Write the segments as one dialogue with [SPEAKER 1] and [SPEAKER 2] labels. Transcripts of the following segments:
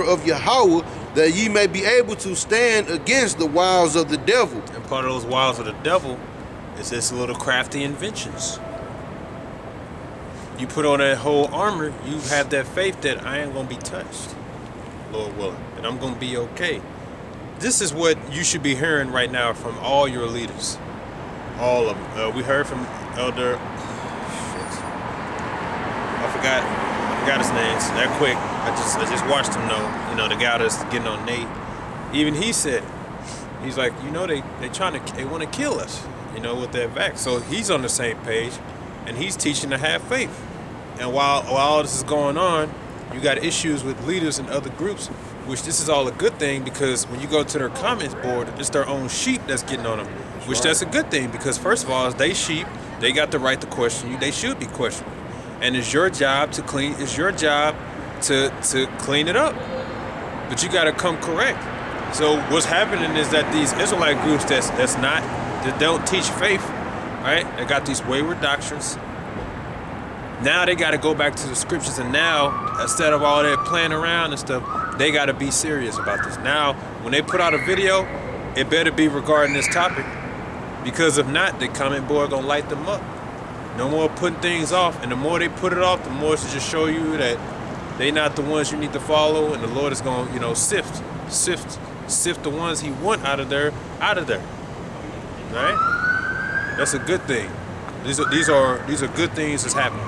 [SPEAKER 1] of Yahweh, that ye may be able to stand against the wiles of the devil.
[SPEAKER 2] And part of those wiles of the devil is this little crafty inventions. You put on that whole armor, you have that faith that I ain't gonna be touched, Lord willing, that I'm gonna be okay. This is what you should be hearing right now from all your leaders, all of them. We heard from Elder. I forgot his name. So that quick, I just watched him know. You know, the guy that's getting on Nate. Even he said, he's like, you know, they want to kill us, you know, with that vax. So he's on the same page, and he's teaching to have faith. And while all this is going on, you got issues with leaders and other groups, which this is all a good thing, because when you go to their comments board, it's their own sheep that's getting on them, which that's a good thing, because first of all, it's they sheep, they got the right to question you, they should be questioned. And it's your job to clean, it's your job to clean it up. But you gotta come correct. So what's happening is that these Israelite groups that don't teach faith, right? They got these wayward doctrines. Now they got to go back to the scriptures, and now instead of all that playing around and stuff, they got to be serious about this. Now, when they put out a video, it better be regarding this topic, because if not, the comment board gonna light them up. No more putting things off, and the more they put it off, the more to just show you that they not the ones you need to follow, and the Lord is gonna, you know, sift the ones He want out of there, right? That's a good thing. These are good things that's happening.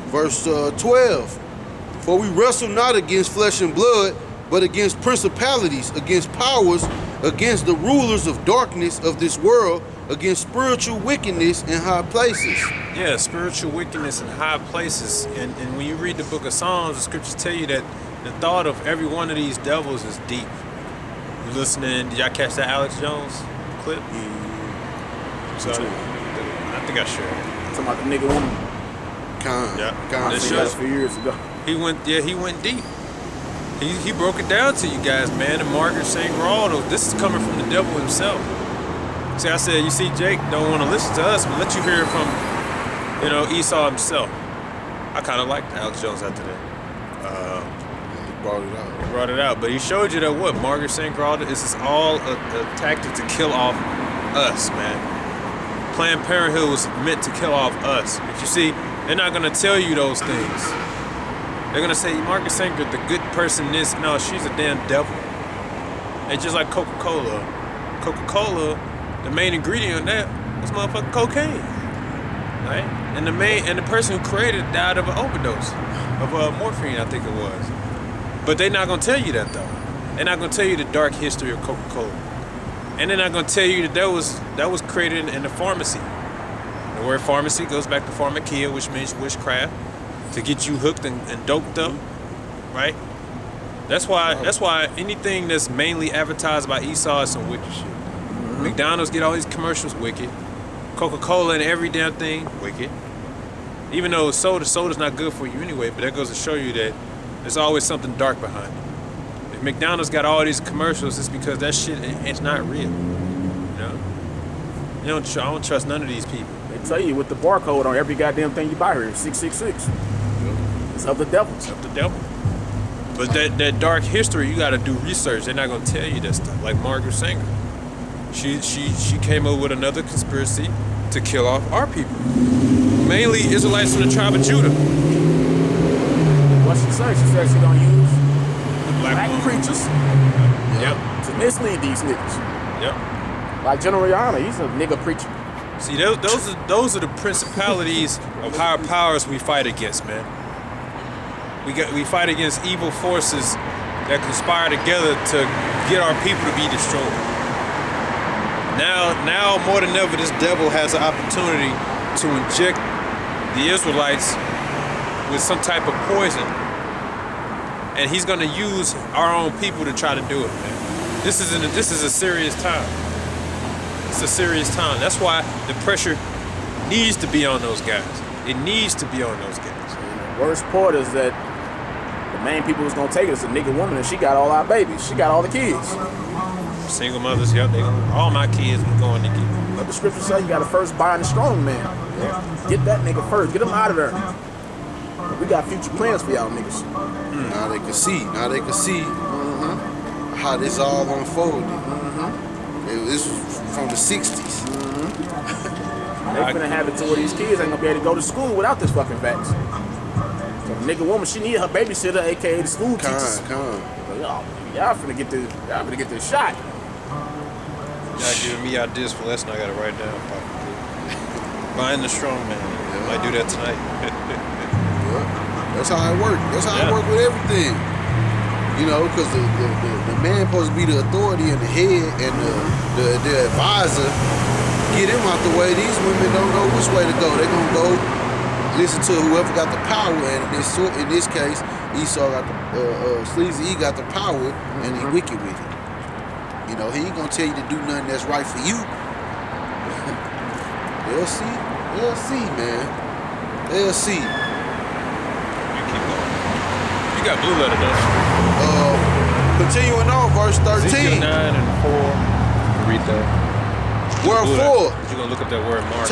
[SPEAKER 1] Verse 12. For we wrestle not against flesh and blood, but against principalities, against powers, against the rulers of darkness of this world, against spiritual wickedness in high places.
[SPEAKER 2] Yeah, spiritual wickedness in high places. And when you read the book of Psalms, the scriptures tell you that the thought of every one of these devils is deep. You listening? Did y'all catch that Alex Jones clip? So, I think I shared.
[SPEAKER 3] Talking about the nigga woman.
[SPEAKER 1] I
[SPEAKER 3] seen that a few years ago.
[SPEAKER 2] He went deep. He broke it down to you guys, man. And Margaret St. Geraldo, this is coming from the devil himself. See, I said, you see, Jake don't want to listen to us, but let you hear it from, you know, Esau himself. I kind of liked Alex Jones after that.
[SPEAKER 1] He
[SPEAKER 2] brought it out, but he showed you that what Margaret St. Geraldo, this is all a tactic to kill off us, man. Planned Parenthood was meant to kill off us, but you see, they're not gonna tell you those things. They're gonna say Margaret St. Geraldo, the good person. This, no, she's a damn devil. It's just like Coca-Cola. Coca-Cola, the main ingredient in that is motherfucking cocaine, right? And the person who created it died of an overdose of morphine, I think it was. But they're not gonna tell you that though. They're not gonna tell you the dark history of Coca-Cola, and they're not gonna tell you that was created in the pharmacy. The word pharmacy goes back to pharmakia, which means witchcraft, to get you hooked and doped up, right? That's why anything that's mainly advertised by Esau is some wicked shit. Mm-hmm. McDonald's get all these commercials wicked. Coca-Cola and every damn thing wicked. Even though soda's not good for you anyway, but that goes to show you that there's always something dark behind it. If McDonald's got all these commercials, it's because that shit it's not real. You know? I don't trust none of these people.
[SPEAKER 3] They tell you with the barcode on every goddamn thing you buy here, 666. It's of the devil.
[SPEAKER 2] It's of the devil. But that dark history, you got to do research. They're not gonna tell you that stuff. Like Margaret Sanger, she came up with another conspiracy to kill off our people, mainly Israelites from the tribe of Judah.
[SPEAKER 3] What she said? She said she gonna use
[SPEAKER 2] the black
[SPEAKER 3] preachers.
[SPEAKER 2] Yep.
[SPEAKER 3] To mislead these niggas.
[SPEAKER 2] Yep.
[SPEAKER 3] Like General Rihanna, he's a nigga preacher.
[SPEAKER 2] See, those are the principalities of higher powers we fight against, man. We fight against evil forces that conspire together to get our people to be destroyed. Now more than ever, this devil has an opportunity to inject the Israelites with some type of poison, and he's going to use our own people to try to do it, man. This is a serious time. It's a serious time. That's why the pressure needs to be on those guys. It needs to be on those guys.
[SPEAKER 3] And the worst part is that the main people who's gonna take it is a nigga woman, and she got all our babies. She got all the kids.
[SPEAKER 2] Single mothers, yep. All my kids were going to get.
[SPEAKER 3] But the scripture says you gotta first bind the strong man. Yeah. Get that nigga first. Get him out of there. got future plans for y'all niggas.
[SPEAKER 1] Now they can see. Now they can see how this all unfolded. This was from the 60s.
[SPEAKER 3] They finna have it to where these kids ain't gonna be able to go to school without this fucking vax. So the nigga woman, she need her babysitter, aka the school teachers. Y'all finna get this shot.
[SPEAKER 2] Y'all giving me ideas for lesson I gotta write down. Buying the strong man.
[SPEAKER 1] Yeah.
[SPEAKER 2] Might do that tonight.
[SPEAKER 1] That's how it works. That's how it works with everything. You know, because the man supposed to be the authority and the head and the advisor. Get him out the way. These women don't know which way to go. They're gonna go listen to whoever got the power. And in this case, Esau got the sleazy. He got the power, and he wicked with it. You know, he ain't gonna tell you to do nothing that's right for you. They'll see. They'll see, man. They'll see.
[SPEAKER 2] You keep going. You got blue letter though.
[SPEAKER 1] Continuing on, verse 13.
[SPEAKER 2] Ezekiel 9 and 4. Read that.
[SPEAKER 1] Wherefore,
[SPEAKER 2] you're gonna look up that word mark.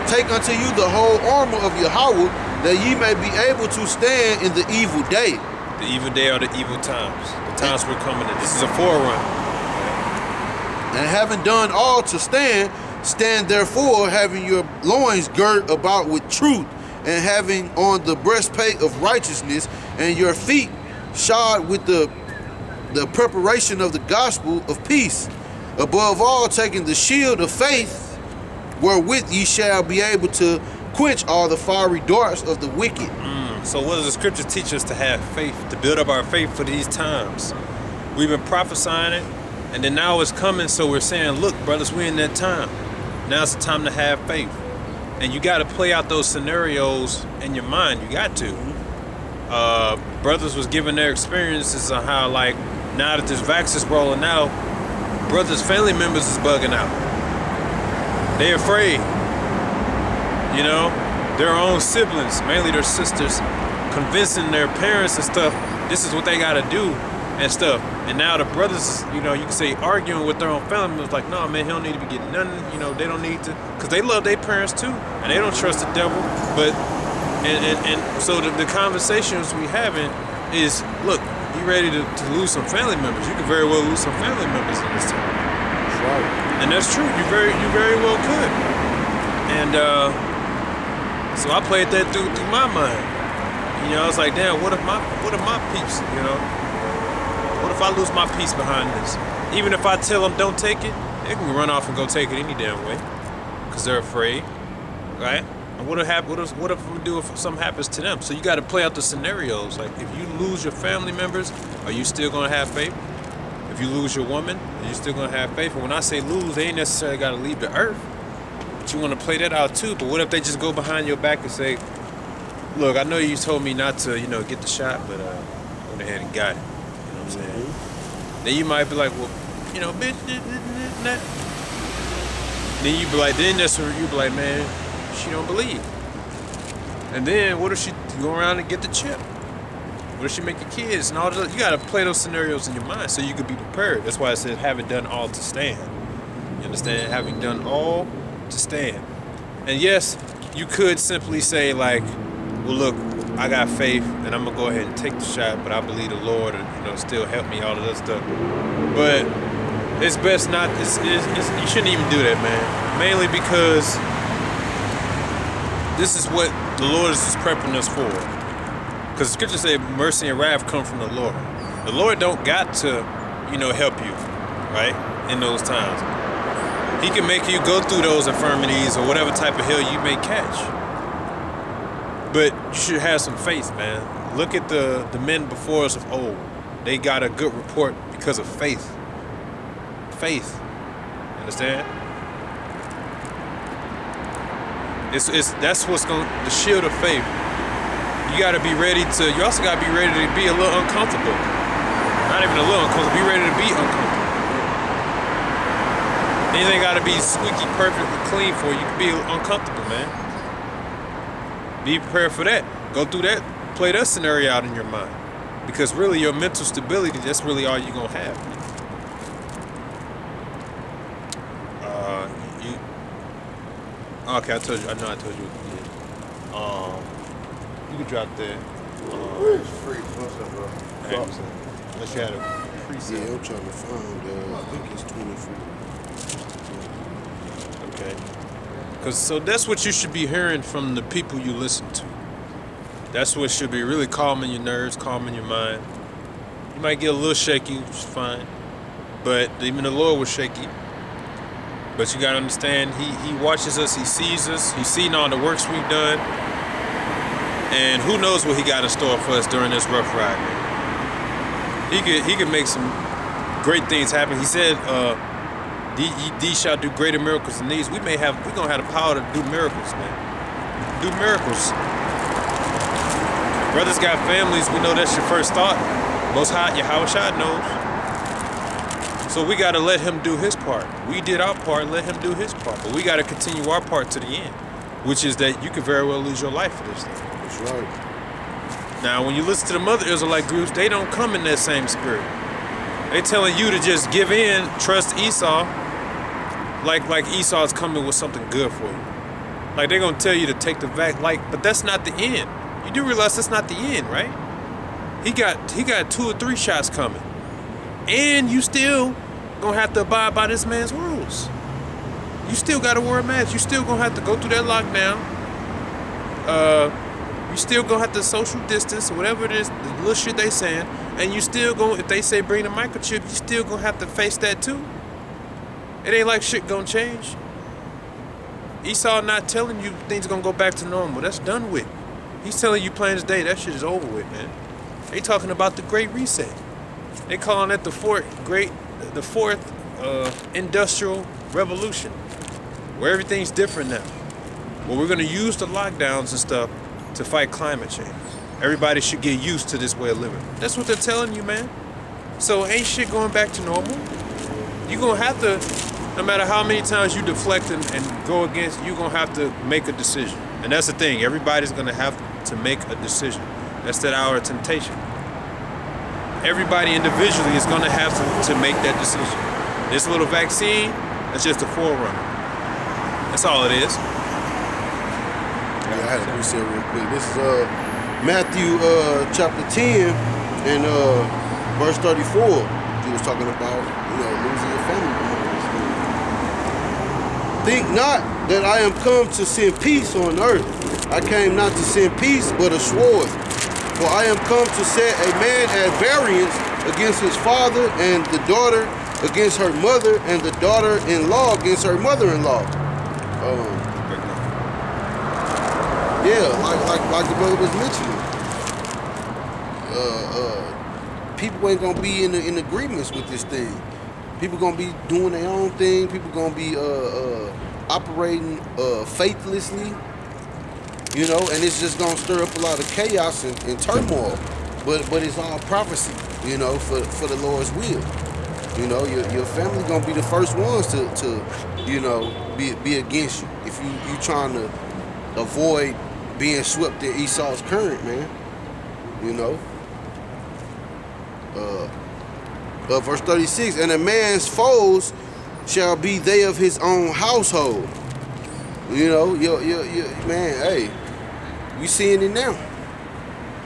[SPEAKER 1] take unto you the whole armor of Yahweh, that ye may be able to stand in the evil day.
[SPEAKER 2] The evil day are the evil times. The times we're coming in. This is a forerunner.
[SPEAKER 1] And having done all to stand, stand therefore, having your loins girt about with truth, and having on the breastplate of righteousness, and your feet shod with the preparation of the gospel of peace. Above all, taking the shield of faith, wherewith ye shall be able to quench all the fiery darts of the wicked.
[SPEAKER 2] So what does the scripture teach us to have faith, to build up our faith for these times? We've been prophesying it, and then now it's coming, so we're saying, look, brothers, we're in that time. Now it's the time to have faith. And you got to play out those scenarios in your mind. You got to. Brothers was giving their experiences on how, like, now that this vax is rolling out, brothers' family members is bugging out. They afraid. You know, their own siblings, mainly their sisters, convincing their parents and stuff, this is what they gotta do and stuff. And now the brothers, you know, you can say arguing with their own family members, like, no, man, he don't need to be getting nothing. You know, they don't need to, because they love their parents too, and they don't trust the devil. But, and so the conversations we having is, look, you ready to lose some family members. You could very well lose some family members in this time.
[SPEAKER 1] That's right.
[SPEAKER 2] And that's true. You very well could. And so I played that through my mind. You know, I was like, damn, what if my peace, you know? What if I lose my peace behind this? Even if I tell them don't take it, they can run off and go take it any damn way. Because they're afraid, right? And what if I'm gonna do if something happens to them? So you got to play out the scenarios. Like, if you lose your family members, are you still gonna have faith? If you lose your woman, are you still gonna have faith? And when I say lose, they ain't necessarily gotta leave the earth. But you wanna play that out too. But what if they just go behind your back and say, look, I know you told me not to, you know, get the shot, but I went ahead and got it. You know what I'm saying? Then you might be like, well, you know, bitch, then you be like, you be like, man, she don't believe. And then what if she go around and get the chip? What if she make your kids and all that? You gotta play those scenarios in your mind so you can be prepared. That's why I said having done all to stand. You understand? Having done all to stand. And yes, you could simply say like, well, look, I got faith and I'm gonna go ahead and take the shot, but I believe the Lord, you know, still help me, all of that stuff. But it's best not. You shouldn't even do that, man. Mainly because this is what the Lord is just prepping us for. Because the scripture say mercy and wrath come from the Lord. The Lord don't got to, you know, help you, right, in those times. He can make you go through those infirmities or whatever type of hell you may catch. But you should have some faith, man. Look at the men before us of old. They got a good report because of faith. Faith. Understand? That's what's going, the shield of faith. You got to be ready to, you also got to be ready to be a little uncomfortable. Not even a little uncomfortable, be ready to be uncomfortable. Anything got to be squeaky, perfectly clean for you. You can be uncomfortable, man. Be prepared for that. Go through that, play that scenario out in your mind. Because really your mental stability, that's really all you're going to have. Okay, I know I told you what you did. You could drop that.
[SPEAKER 1] It's free. What's up, bro?
[SPEAKER 2] Amazon. Unless you had a preset.
[SPEAKER 1] Yeah, I'm trying to find. I think it's 24.
[SPEAKER 2] Okay. Cause so that's what you should be hearing from the people you listen to. That's what should be really calming your nerves, calming your mind. You might get a little shaky, which is fine. But even the Lord was shaky. But you gotta understand, he watches us, he sees us, he's seen all the works we've done. And who knows what he got in store for us during this rough ride, man. He could make some great things happen. He said, these shall do greater miracles than these. We're gonna have the power to do miracles, man. Do miracles. Brothers got families, we know that's your first thought. Most High, Yahweh Shai knows. So we gotta let him do his part. We did our part, let him do his part. But we gotta continue our part to the end, which is that you could very well lose your life for this thing.
[SPEAKER 1] That's right.
[SPEAKER 2] Now, when you listen to the other Israelite groups, they don't come in that same spirit. They telling you to just give in, trust Esau, like Esau's coming with something good for you. Like they're gonna tell you to take the vac, but that's not the end. You do realize that's not the end, right? He got 2 or 3 shots coming, and you still gonna have to abide by this man's rules. You still gotta wear a mask. You still gonna have to go through that lockdown. You still gonna have to social distance or whatever it is, the little shit they saying, and you still gonna, if they say bring the microchip, you still gonna have to face that too. It ain't like shit gonna change. Esau not telling you things gonna go back to normal. That's done with. He's telling you plain as day, that shit is over with, man. They talking about the Great Reset. They calling it the fourth industrial revolution, where everything's different now. Well, we're gonna use the lockdowns and stuff to fight climate change. Everybody should get used to this way of living. That's what they're telling you, man. So ain't shit going back to normal. You're gonna have to, no matter how many times you deflect and go against, you're gonna have to make a decision. And that's the thing, everybody's gonna have to make a decision. That's that hour of temptation. Everybody individually is gonna have to make that decision. This little vaccine, that's just a forerunner. That's all it is.
[SPEAKER 1] Yeah, I had to reset real quick. This is Matthew chapter 10 and verse 34. He was talking about, losing your family. Think not that I am come to send peace on earth. I came not to send peace, but a sword. For I am come to set a man at variance against his father, and the daughter against her mother, and the daughter-in-law against her mother-in-law. Like the brother was mentioning. People ain't gonna be in agreements with this thing. People gonna be doing their own thing. People gonna be operating faithlessly, and it's just gonna stir up a lot of chaos and turmoil. But it's all prophecy, for the Lord's will. Your family gonna be the first ones to be against you if you trying to avoid being swept in Esau's current, man. Verse 36, and a man's foes shall be they of his own household. Man, hey, we seeing it now.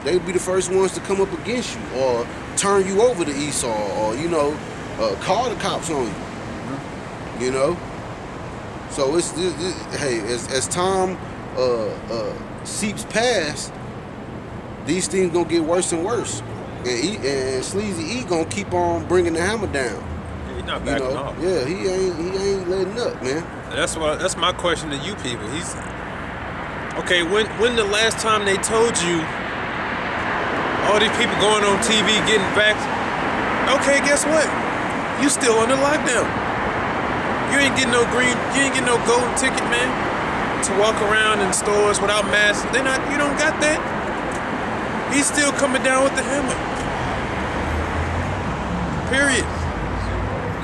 [SPEAKER 1] They'll be the first ones to come up against you or turn you over to Esau or, call the cops on you. So it's hey, as time seeps past, these things gonna get worse and worse. And Sleazy E gonna keep on bringing the hammer down.
[SPEAKER 2] He's not backing off.
[SPEAKER 1] Yeah, he ain't letting up, man.
[SPEAKER 2] That's my question to you people. He's okay. When the last time they told you all these people going on TV getting back? Okay, guess what? You still under lockdown. You ain't getting no golden ticket, man, to walk around in stores without masks. You don't got that. He's still coming down with the hammer. Period.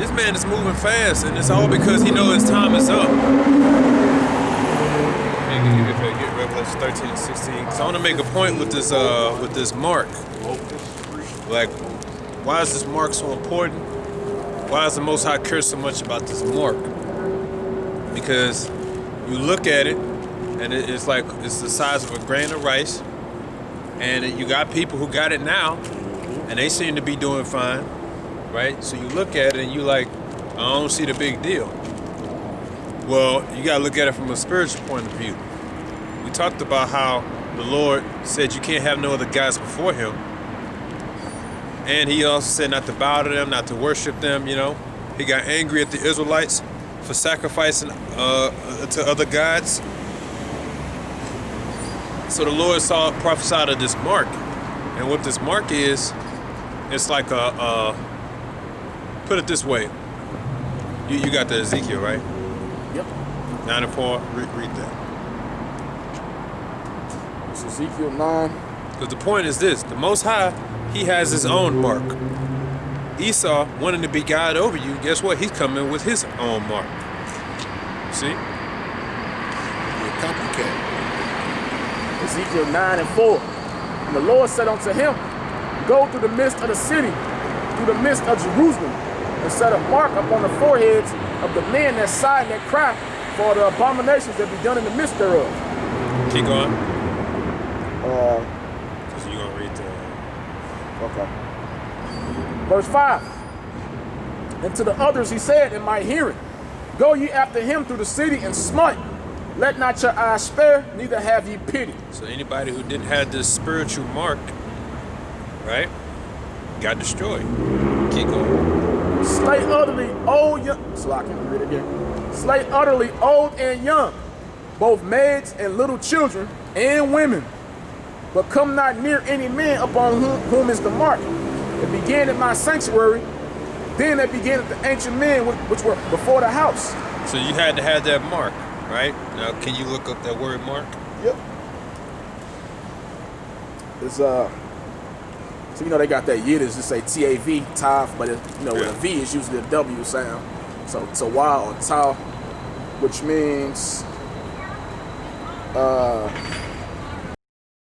[SPEAKER 2] This man is moving fast, and it's all because he knows his time is up. Get Revelation 13 and 16. So I want to make a point with this mark. Like, why is this mark so important? Why does the Most High care so much about this mark? Because you look at it, and it's the size of a grain of rice, And you got people who got it now, and they seem to be doing fine, right? So you look at it and you like, I don't see the big deal. Well, you gotta look at it from a spiritual point of view. We talked about how the Lord said you can't have no other gods before him. And he also said not to bow to them, not to worship them, you know. He got angry at the Israelites for sacrificing to other gods. So the Lord prophesied of this mark. And what this mark is, it's like put it this way. You got the Ezekiel, right?
[SPEAKER 3] Yep.
[SPEAKER 2] 9 and 4, read that.
[SPEAKER 3] It's Ezekiel 9.
[SPEAKER 2] Because the point is this, the Most High, he has his own mark. Esau wanting to be God over you, guess what? He's coming with his own mark. See?
[SPEAKER 1] Yeah, copycat.
[SPEAKER 3] Ezekiel 9 and 4. And the Lord said unto him, go through the midst of the city, through the midst of Jerusalem, and set a mark upon the foreheads of the men that sigh and that cry for the abominations that be done in the midst thereof.
[SPEAKER 2] Keep going. Because you're going to read the...
[SPEAKER 3] Okay. Verse 5. And to the others he said in my hearing, go ye after him through the city and smite. Let not your eyes spare, neither have ye pity.
[SPEAKER 2] So anybody who didn't have this spiritual mark, right, got destroyed. Keep going.
[SPEAKER 3] Slay utterly old young. So I can read it again. Slay utterly old and young, both maids and little children and women. But come not near any man upon whom is the mark. It began at my sanctuary, then it began at the ancient men which were before the house.
[SPEAKER 2] So you had to have that mark, right? Now, can you look up that word mark?
[SPEAKER 3] Yep. It's so you know they got that Yiddish to say T-A-V, Tav, but with a V it's usually a W sound. So Tawa or Taw, which means